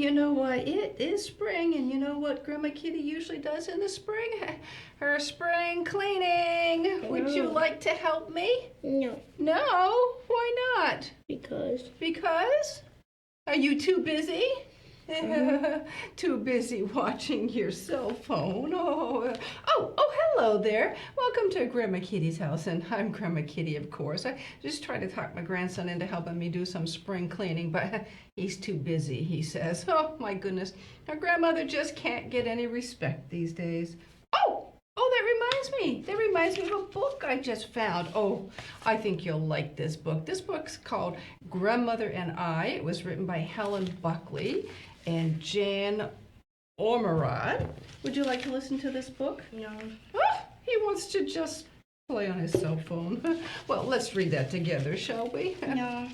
you know what? It is spring, and you know what Grandma Kitty usually does in the spring? Her spring cleaning. Would you like to help me? No. No? Why not? Because. Because? Are you too busy? Too busy watching your cell phone. Oh, hello there. Welcome to Grandma Kitty's house, and I'm Grandma Kitty, of course. I just tried to talk my grandson into helping me do some spring cleaning, but he's too busy, he says. Oh, my goodness. Our grandmother just can't get any respect these days. That reminds me of a book I just found. Oh, I think you'll like this book. This book's called Grandmother and I. It was written by Helen Buckley and Jan Ormerod. Would you like to listen to this book? No. Oh, he wants to just play on his cell phone. Well, let's read that together, shall we? No.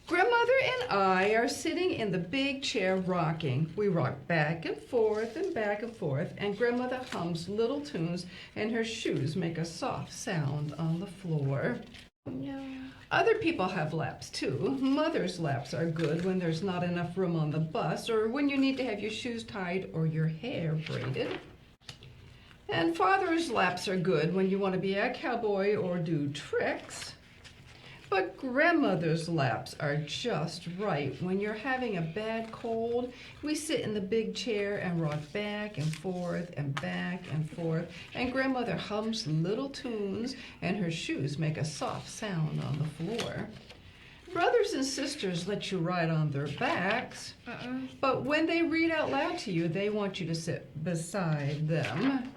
Grandmother and I are sitting in the big chair rocking. We rock back and forth, and Grandmother hums little tunes, and her shoes make a soft sound on the floor. No. Other people have laps too. Mother's laps are good when there's not enough room on the bus, or when you need to have your shoes tied or your hair braided. And Father's laps are good when you want to be a cowboy or do tricks. But Grandmother's laps are just right. When you're having a bad cold, we sit in the big chair and rock back and forth, and Grandmother hums little tunes, and her shoes make a soft sound on the floor. Brothers and sisters let you ride on their backs, but when they read out loud to you, they want you to sit beside them.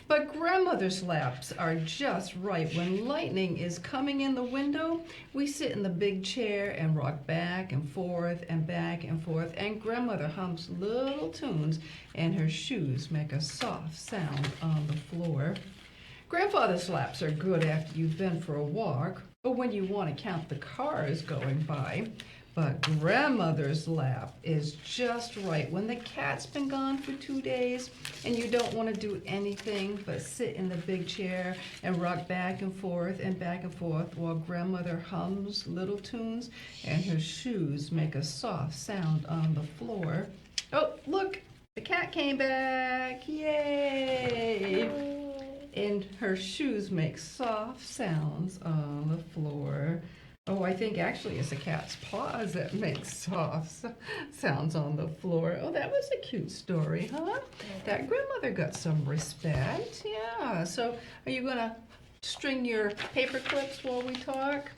But Grandmother's laps are just right. When lightning is coming in the window, we sit in the big chair and rock back and forth, and Grandmother hums little tunes, and her shoes make a soft sound on the floor. Grandfather's laps are good after you've been for a walk, or when you want to count the cars going by. But Grandmother's lap is just right when the cat's been gone for 2 days and you don't want to do anything but sit in the big chair and rock back and forth while Grandmother hums little tunes and her shoes make a soft sound on the floor. Oh, look, the cat came back. Yay! And her shoes make soft sounds on the floor. Oh, I think actually it's the cat's paws that make soft sounds on the floor. Oh, that was a cute story, huh? That Grandmother got some respect. Yeah. So are you going to string your paper clips while we talk?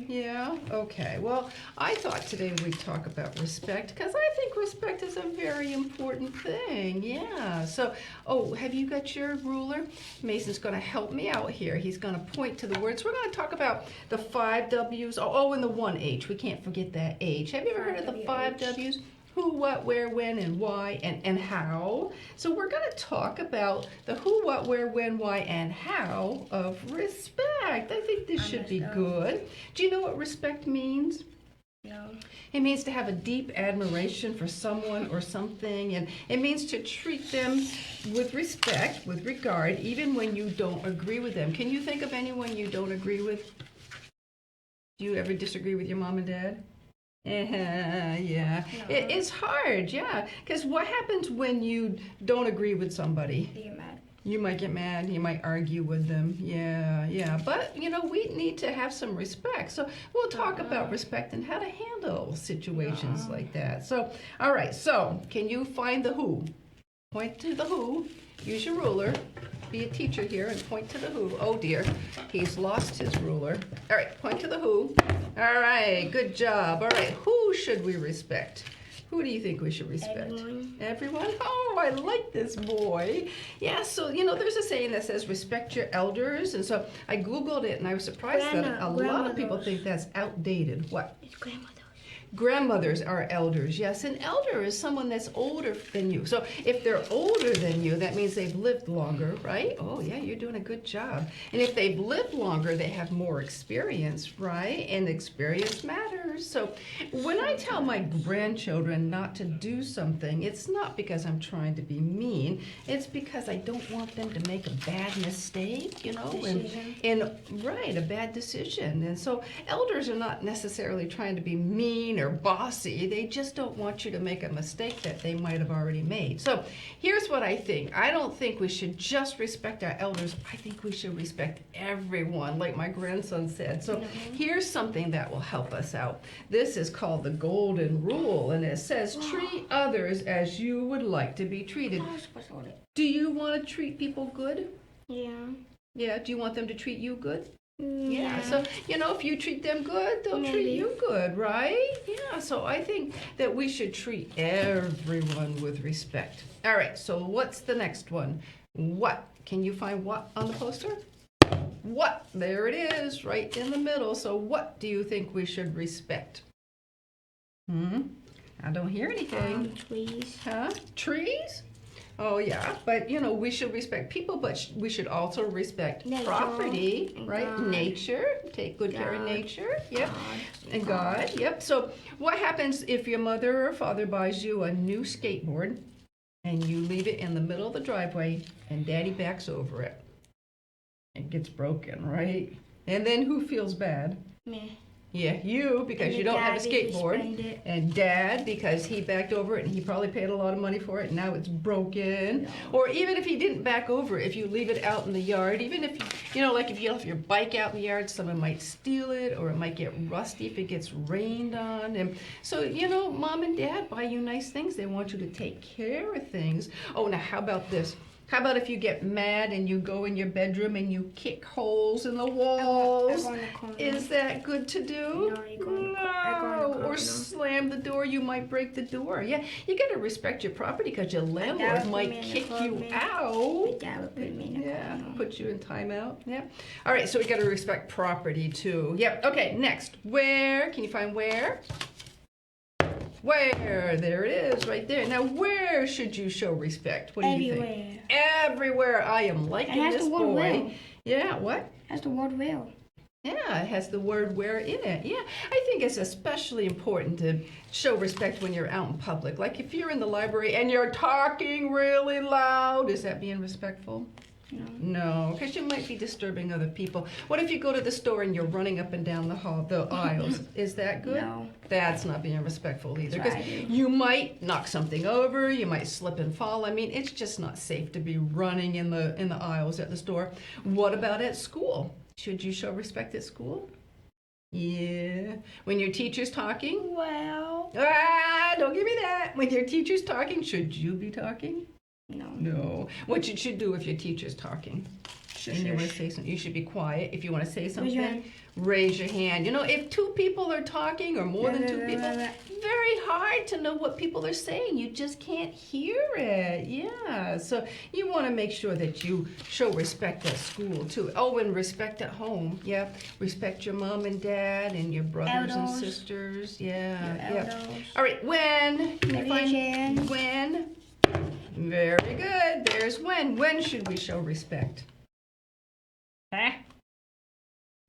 Yeah? Okay. Well, I thought today we'd talk about respect because I think respect is a very important thing. Yeah. So, have you got your ruler? Mason's going to help me out here. He's going to point to the words. We're going to talk about the 5 W's. And the 1 H. We can't forget that H. Have you ever heard of the 5 W's? Who, what, where, when, and why, and how. So we're going to talk about the who, what, where, when, why, and how of respect. I think this should be good. Do you know what respect means? No. It means to have a deep admiration for someone or something, and it means to treat them with respect, with regard, even when you don't agree with them. Can you think of anyone you don't agree with? Do you ever disagree with your mom and dad? Yeah. No. It's hard, yeah. Because what happens when you don't agree with somebody? You get mad. You might get mad. You might argue with them. Yeah. But, we need to have some respect. So we'll talk about respect and how to handle situations like that. So, all right. So can you find the who? Point to the who. Use your ruler. Be a teacher here and point to the who. Oh dear, he's lost his ruler. All right, point to the who. All right, good job. All right, who should we respect? Who do you think we should respect? Everyone? Oh, I like this boy. Yeah, so, there's a saying that says respect your elders. And so I Googled it and I was surprised that a lot of people think that's outdated. What? It's grandmother. Grandmothers are elders, yes. An elder is someone that's older than you. So if they're older than you, that means they've lived longer, right? Oh, yeah, you're doing a good job. And if they've lived longer, they have more experience, right? And experience matters. So when I tell my grandchildren not to do something, it's not because I'm trying to be mean. It's because I don't want them to make a bad mistake, and right, a bad decision. And so elders are not necessarily trying to be mean mean or bossy. They just don't want you to make a mistake that they might have already made. So here's what I think. I don't think we should just respect our elders. I think we should respect everyone, like my grandson said. So here's something that will help us out. This is called the Golden Rule, and it says, treat others as you would like to be treated. Do you want to treat people good? Yeah. Yeah, do you want them to treat you good? Yeah, so, if you treat them good, they'll treat you good, right? Yeah, so I think that we should treat everyone with respect. All right, so what's the next one? What? Can you find what on the poster? What? There it is, right in the middle. So what do you think we should respect? I don't hear anything. Trees. Huh? Trees? Oh yeah, but we should respect people, but we should also respect property, right? God. Nature, take good care of nature, yep. God. And God, yep. So what happens if your mother or father buys you a new skateboard and you leave it in the middle of the driveway and daddy backs over it? It gets broken, right? And then who feels bad? Me. Yeah, you, because you don't have a skateboard, and dad, because he backed over it and he probably paid a lot of money for it and now it's broken. No. Or even if he didn't back over it, if you leave it out in the yard, even if like if you left your bike out in the yard, someone might steal it, or it might get rusty if it gets rained on. And so, mom and dad buy you nice things. They want you to take care of things. Oh, now how about this? How about if you get mad and you go in your bedroom and you kick holes in the walls? Is that good to do? No. Or slam the door, you might break the door. Yeah, you got to respect your property because your landlord might kick you out. Yeah, put you in timeout. Yeah. All right, so we got to respect property too. Yep. Okay, next. Where? Can you find where? Where? There it is, right there. Now, where should you show respect? What do you think? Everywhere. I am liking this boy. Will. Yeah, what? It has the word will. Yeah, it has the word where in it. Yeah, I think it's especially important to show respect when you're out in public. Like if you're in the library and you're talking really loud, is that being respectful? No, because you might be disturbing other people. What if you go to the store and you're running up and down the aisles? Is that good? No. That's not being respectful either. Because you might knock something over, you might slip and fall. I mean, it's just not safe to be running in the aisles at the store. What about at school? Should you show respect at school? Yeah. When your teacher's talking? Well. Don't give me that. When your teacher's talking, should you be talking? No. What you should do if your teacher's talking and you want to say something, you should be quiet. If you want to say something, raise your hand. If two people are talking or more than two people, very hard to know what people are saying. You just can't hear it. Yeah. So you want to make sure that you show respect at school too. Oh, and respect at home. Yeah. Respect your mom and dad and your brothers and sisters. Yeah. Yeah. All right. When? Can you find when? Very good. There's when. When should we show respect?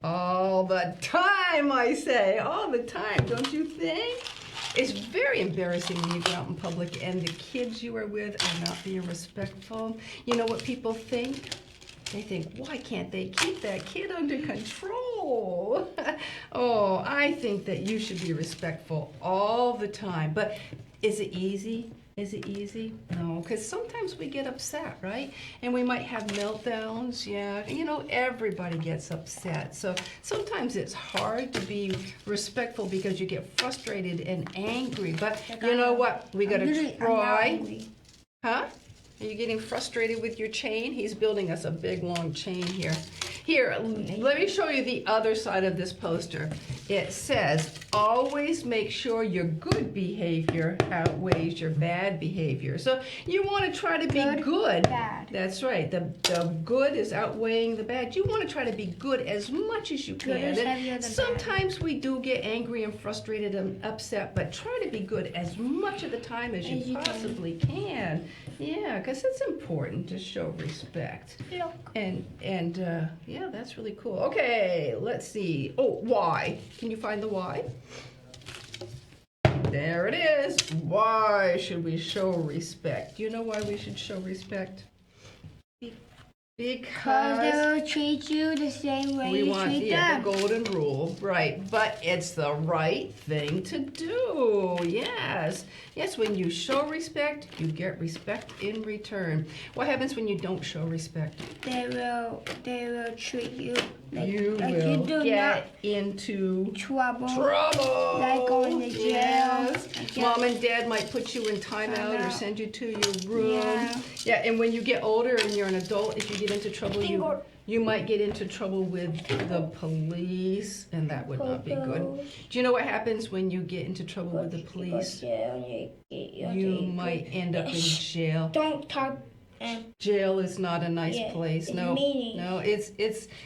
All the time, I say. All the time, don't you think? It's very embarrassing when you go out in public and the kids you are with are not being respectful. You know what people think? They think, why can't they keep that kid under control? Oh, I think that you should be respectful all the time. But is it easy? Is it easy? No, because sometimes we get upset, right? And we might have meltdowns, yeah. Everybody gets upset. So sometimes it's hard to be respectful because you get frustrated and angry. But you know what? We got to try. Huh? Are you getting frustrated with your chain? He's building us a big, long chain here. Here, let me show you the other side of this poster. It says, always make sure your good behavior outweighs your bad behavior. So you want to try to be good. Bad. That's right. The good is outweighing the bad. You want to try to be good as much as you can. And sometimes we do get angry and frustrated and upset, but try to be good as much of the time as you possibly can. Yeah, because it's important to show respect. Look. And yeah, that's really cool. Okay, let's see. Oh, why? Can you find the why? There it is. Why should we show respect? Do you know why we should show respect? Because they Because will treat you the same way we you want, treat yeah, the them. golden rule, right? But it's the right thing to do. Yes, yes. When you show respect, you get respect in return. What happens when you don't show respect? They will treat you like You like will you do get into not trouble. trouble. Like going to jail. Yes. Like Mom and Dad might put you in timeout or Timeout. send you to your room. Yeah. Yeah, and when you get older and you're an adult, if you get into trouble, you might get into trouble with the police, and that would not be good. Do you know what happens when you get into trouble with the police? You might end up in jail. Don't talk. Jail is not a nice Yeah, place. it's No, mean. no, it's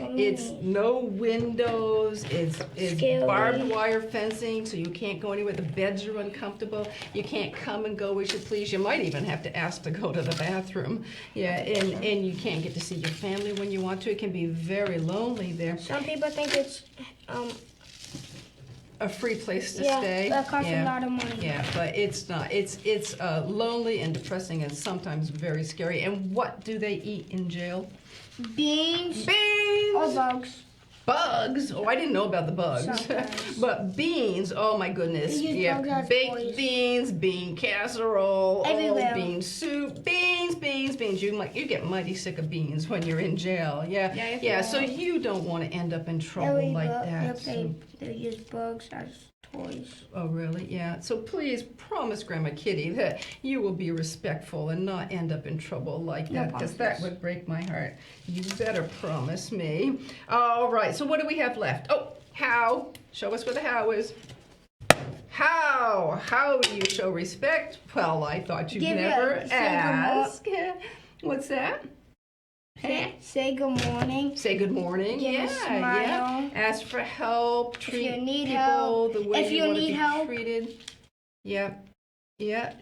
mean. no windows. It's Scary. barbed wire fencing, so you can't go anywhere. The beds are uncomfortable. You can't come and go as you please. You might even have to ask to go to the bathroom. Yeah, and you can't get to see your family when you want to. It can be very lonely there. Some people think it's A free place to yeah, stay. that costs Yeah. a lot of money. Yeah, but it's not. It's lonely and depressing and sometimes very scary. And what do they eat in jail? Beans Beans. or bugs. Bugs. Oh, I didn't know about the bugs. Sometimes. But beans. Oh my goodness. They use Yeah, bugs as baked toys. beans, bean casserole, Everywhere. bean soup, beans. You get mighty sick of beans when you're in jail. Yeah, Yeah, if yeah. you So are. you don't want to end up in trouble like that. They use bugs as toys. Oh, really? Yeah. So please promise Grandma Kitty that you will be respectful and not end up in trouble like No that, because that promises. would break my heart. You better promise me. All right. So what do we have left? Oh, how? Show us where the how is. How? How do you show respect? Well, I thought you'd Give it- never say good ask. What's that? Say good morning. Say good morning. Give a Yeah, yeah. smile. Ask for help. Treat you need people help. the way If you you want to need be help. treated. Yeah, yeah,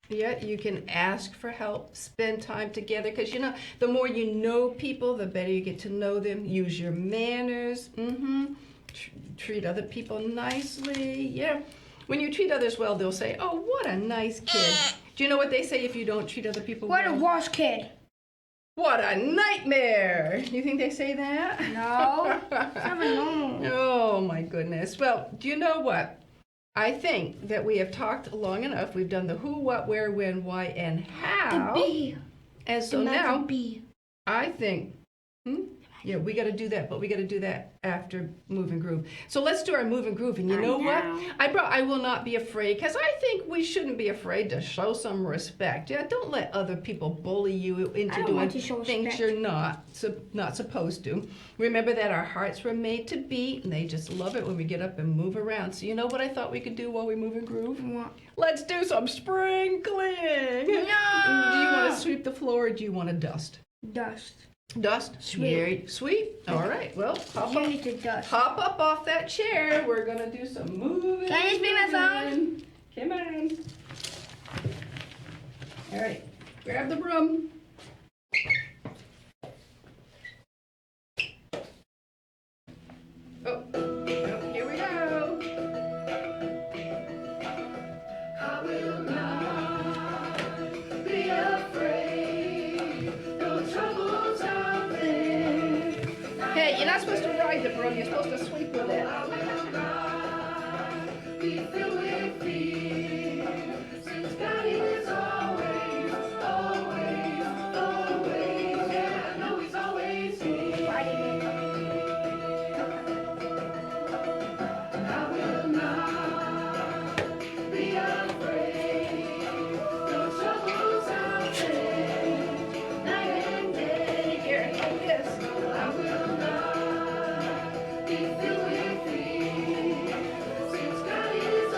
yeah. You can ask for help. Spend time together, because you know the more you know people, the better you get to know them. Use your manners. Treat other people nicely. Yeah. When you treat others well, they'll say, "Oh, what a nice kid." Do you know what they say if you don't treat other people What a well? worst kid. What a nightmare! You think they say that? No. Never know. Oh my goodness. Well, do you know what? I think that we have talked long enough. We've done the who, what, where, when, why, and how. The bee. And so The now magic bee. I think, yeah, we got to do that, but we got to do that after Move and Groove. So let's do our Move and Groove. And you know what? I will not be afraid, because I think we shouldn't be afraid to show some respect. Yeah, don't let other people bully you I into don't doing want to show things respect. you're not supposed to. Remember that our hearts were made to beat, and they just love it when we get up and move around. So you know what I thought we could do while we move and groove? What? Let's do some sprinkling. No. Do you want to sweep the floor, or do you want to dust? Dust. Dust? Sweep. Very sweet. All right. Well, You need to dust. hop up off that chair. We're going to do some moving. Can I just be my phone? Come on. All right. Grab the broom. Oh, here we go. I will not be afraid. No troubles out there. Hey, you're not supposed to ride the broom. You're supposed to sweep with it. I will not be filled with fear, since God is always, yeah, I know He's always here. I will not be afraid. No troubles out there, night and day. Here, like this. I will not be filled with fear, since God is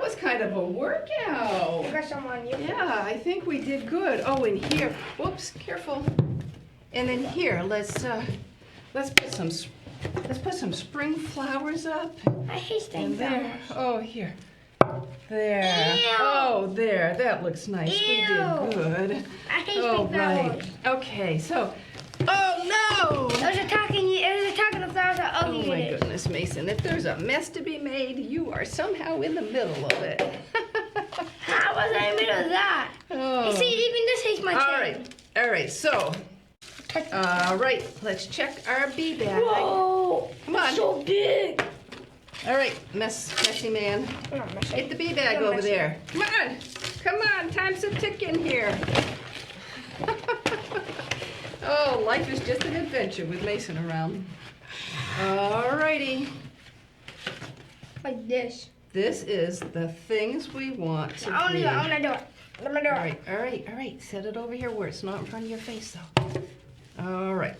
was kind of a workout. I got some on you. Yeah, I think we did good. Oh, and here, whoops, careful. And then here, let's put some spring flowers up. I hate And staying there. down. Oh, here. There. Ew. Oh, there. That looks nice. We Ew. did good. I hate Oh, spring right. flowers. Okay, so. Oh no! It was attacking you. It was attacking the flowers that Oh ugly my it is. goodness, Mason. If there's a mess to be made, you are somehow in the middle of it. How was I in the middle of that? Oh. You see, even this hates my All chain. right. All right. So, all right. Let's check our bee bag. Whoa! Come on. So big. All right, messy man. I'm not messy. Get the bee bag You're over messy. there. Come on. Come on. Time's a ticking here. Oh, life is just an adventure with Mason around. All righty. Like this. This is the things we want to I want to be. do it. I want to do it. Let me do All it. right, all right, all right. Set it over here where it's not in front of your face, though. All right.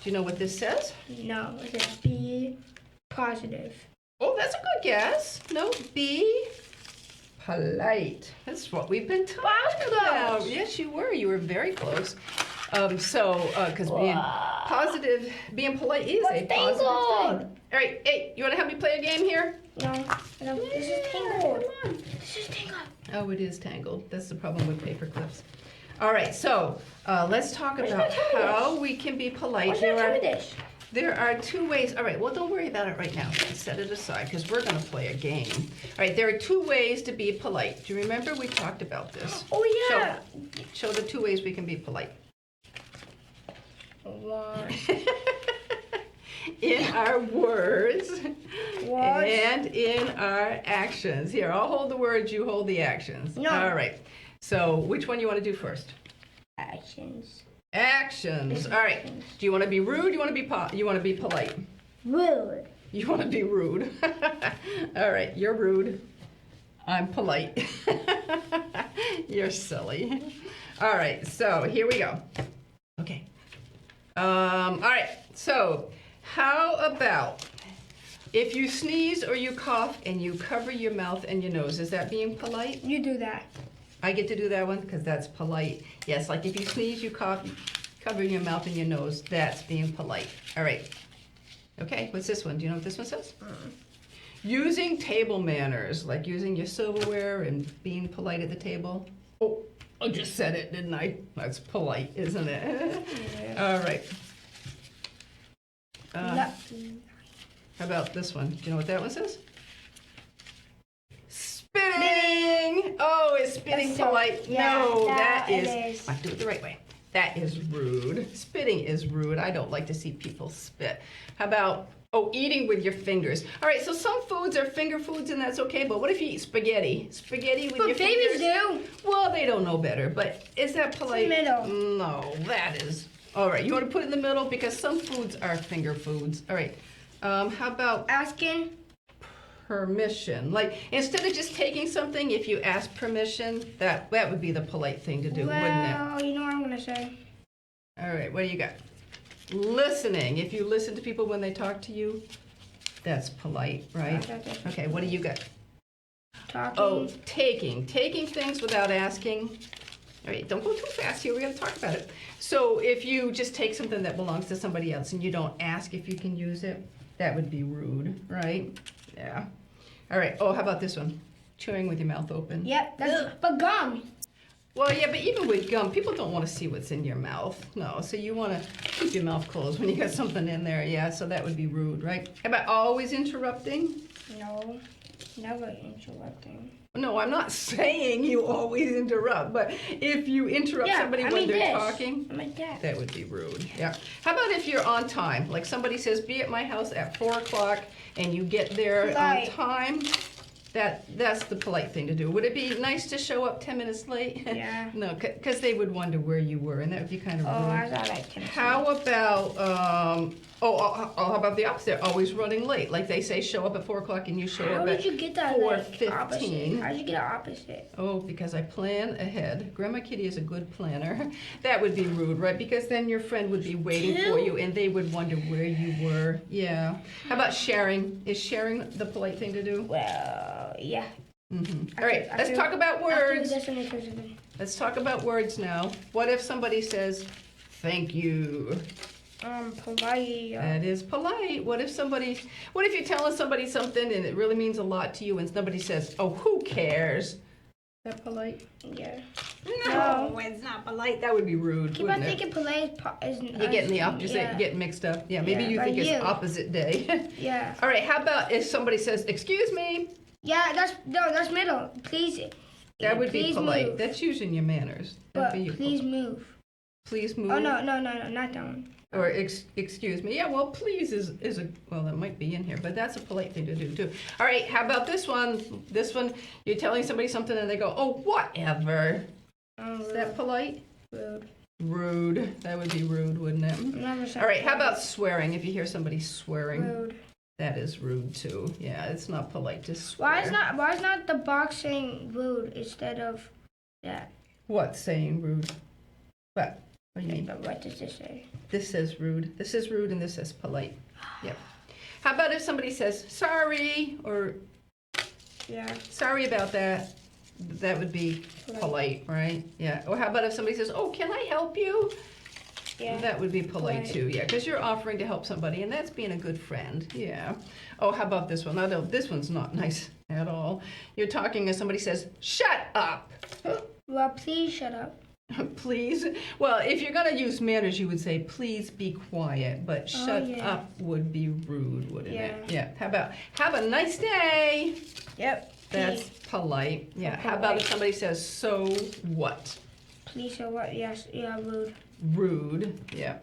Do you know what this says? No, it says be positive. Oh, that's a good guess. No, be polite. That's what we've been talking was about. close. Yes, you were. You were very close. Because being positive, being polite is a What's positive tangled? thing. All right, hey, you want to help me play a game here? No, no, this is tangled. This is tangled. Oh, it is tangled. That's the problem with paper clips. All right, so let's talk Where's about my tummy how dish? we can be polite. What's that time of dish? There are two ways. All right, well, don't worry about it right now. Set it aside because we're going to play a game. All right, there are two ways to be polite. Do you remember we talked about this? Oh, yeah. Show the two ways we can be polite. One. In our words What? and in our actions. Here, I'll hold the words, you hold the actions. No. All right. So, which one you want to do first? Actions. Actions. All right. Do you want to be rude? You want to be you want to be polite? Rude. You want to be rude. All right, you're rude. I'm polite. You're silly. All right, so here we go. Okay. All right, so how about if you sneeze or you cough and you cover your mouth and your nose, is that being polite? You do that. I get to do that one because that's polite. Yes, like if you sneeze, you cough, cover your mouth and your nose, that's being polite. All right. Okay, what's this one? Do you know what this one says? Using table manners, like using your silverware and being polite at the table. Oh, I just said it, didn't I? That's polite, isn't it? All right. No. How about this one? Do you know what that one says? Spitting! Oh, is spitting That's so- polite? yeah, No, that that is. is. I do it the right way. That is rude. Spitting is rude. I don't like to see people spit. How about, eating with your fingers? All right, so some foods are finger foods and that's okay, but what if you eat spaghetti? Spaghetti with But your babies fingers? do. Well, they don't know better, but is that polite? middle. No, that is. All right, you want to put it in the middle because some foods are finger foods. All right, how about Asking. permission? Like instead of just taking something, if you ask permission, that would be the polite thing to do, wouldn't it? Well, you know what I'm going to say. All right, what do you got? Listening. If you listen to people when they talk to you, that's polite, right? Okay, what do you got? Talking. Oh, taking things without asking. All right, don't go too fast here. We got to talk about it. So if you just take something that belongs to somebody else and you don't ask if you can use it, that would be rude, right? Yeah. All right. Oh, how about this one? Chewing with your mouth open. Yep. But gum. Well, yeah, but even with gum, people don't want to see what's in your mouth. No, so you want to keep your mouth closed when you got something in there. Yeah, so that would be rude, right? How about always interrupting? No. Never interrupting. No, I'm not saying you always interrupt, but if you interrupt somebody when they're talking, I'm like that. that would be rude. Yeah. How about if you're on time? Like somebody says, be at my house at 4 o'clock, and you get there Right. on time. That's the polite thing to do. Would it be nice to show up 10 minutes late? Yeah. No, because they would wonder where you were, and that would be kind of Oh, rude. I thought I can. How about, how about the opposite? Always running late. Like they say, show up at 4 o'clock and you show How up did at you get that? 4:15. Opposite? How did you get it opposite? Oh, because I plan ahead. Grandma Kitty is a good planner. That would be rude, right? Because then your friend would be waiting for you and they would wonder where you were. Yeah. How about sharing? Is sharing the polite thing to do? Well, yeah. All right, let's talk about words. After Let's talk about words now. What if somebody says, thank you? polite. That is polite. What if you're telling somebody something and it really means a lot to you and somebody says, oh, who cares? Is that polite? Yeah. No, it's not polite. That would be rude, Keep on wouldn't it? thinking polite is You're getting the opposite, you're getting mixed up. Yeah, maybe Yeah, you think like it's you. opposite day. Yeah. All right, how about if somebody says, excuse me? Yeah, that's middle. Please. That would be please polite. move. That's using your manners. That'd But be your please move. Please move. Oh no, not that one. Or excuse me. Yeah, well, please is a, well, that might be in here, but that's a polite thing to do too. All right, how about this one? This one, you're telling somebody something and they go, oh, whatever. Is that polite? Rude. Rude. That would be rude, wouldn't it? All right, how about swearing? If you hear somebody swearing, rude? that is rude too. Yeah, it's not polite to swear. Why is not the box saying rude instead of that? What saying rude? What? What do you mean? But what does this say? This says rude. This is rude and this says polite. Yep. How about if somebody says sorry or sorry about that? That would be polite, right? Yeah. Or how about if somebody says, oh, can I help you? Yeah. That would be polite too, yeah, because you're offering to help somebody, and that's being a good friend, yeah. Oh, how about this one? No, this one's not nice at all. You're talking and somebody says, shut up. Well, please shut up. Please? Well, if you're going to use manners, you would say, please be quiet, but shut up would be rude, wouldn't it? Yeah. How about, have a nice day? Yep. That's polite. Yeah. How about if somebody says, so what? Please, so what? Yes. Yeah, rude. Rude. Yeah.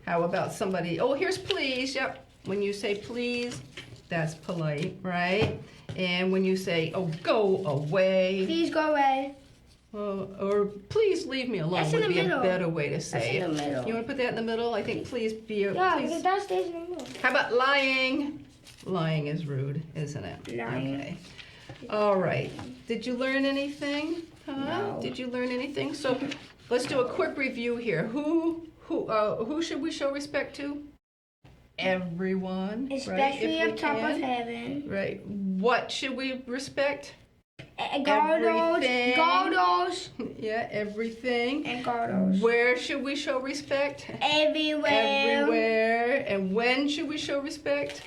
How about somebody, oh, here's please. Yep. When you say please, that's polite, right? And when you say, oh, go away. Please go away. Or please leave me alone That's in would the be middle. a better way to say That's in it. the middle. You want to put that in the middle? I think please be Yeah, please. because that stays in the middle. How about lying? Lying is rude, isn't it? Lying. Okay. All right. Did you learn anything? Huh? No. Did you learn anything? So let's do a quick review here. Who should we show respect to? Everyone. Especially right? up top of heaven. Right. What should we respect? Gardos. Gardos. Yeah, everything. And gardos. Where should we show respect? Everywhere. Everywhere. And when should we show respect?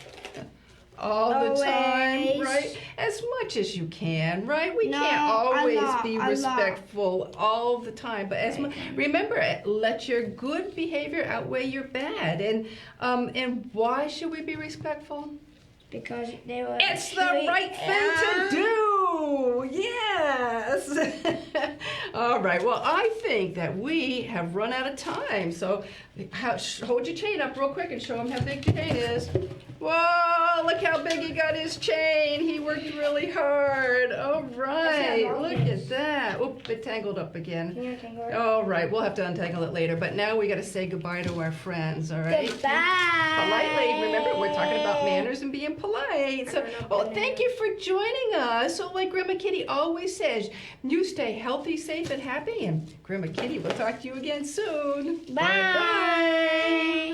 All the time, Always. right? As much as you can, right? We No, can't always be a lot. respectful all the time, but remember, let your good behavior outweigh your bad. And why should we be respectful? Because they were. It's the right thing to do. Yes. All right. Well, I think that we have run out of time. So hold your chain up real quick and show them how big your chain is. Whoa, look how big he got his chain. He worked really hard. All right. Look at that. Oop, it tangled up again. All right. We'll have to untangle it later. But now we got to say goodbye to our friends. All right. Goodbye. Politely. Remember, we're talking about manners and being polite. So, well, thank you for joining us. So, like Grandma Kitty always says, you stay healthy, safe, and happy. And Grandma Kitty will talk to you again soon. Bye. Bye.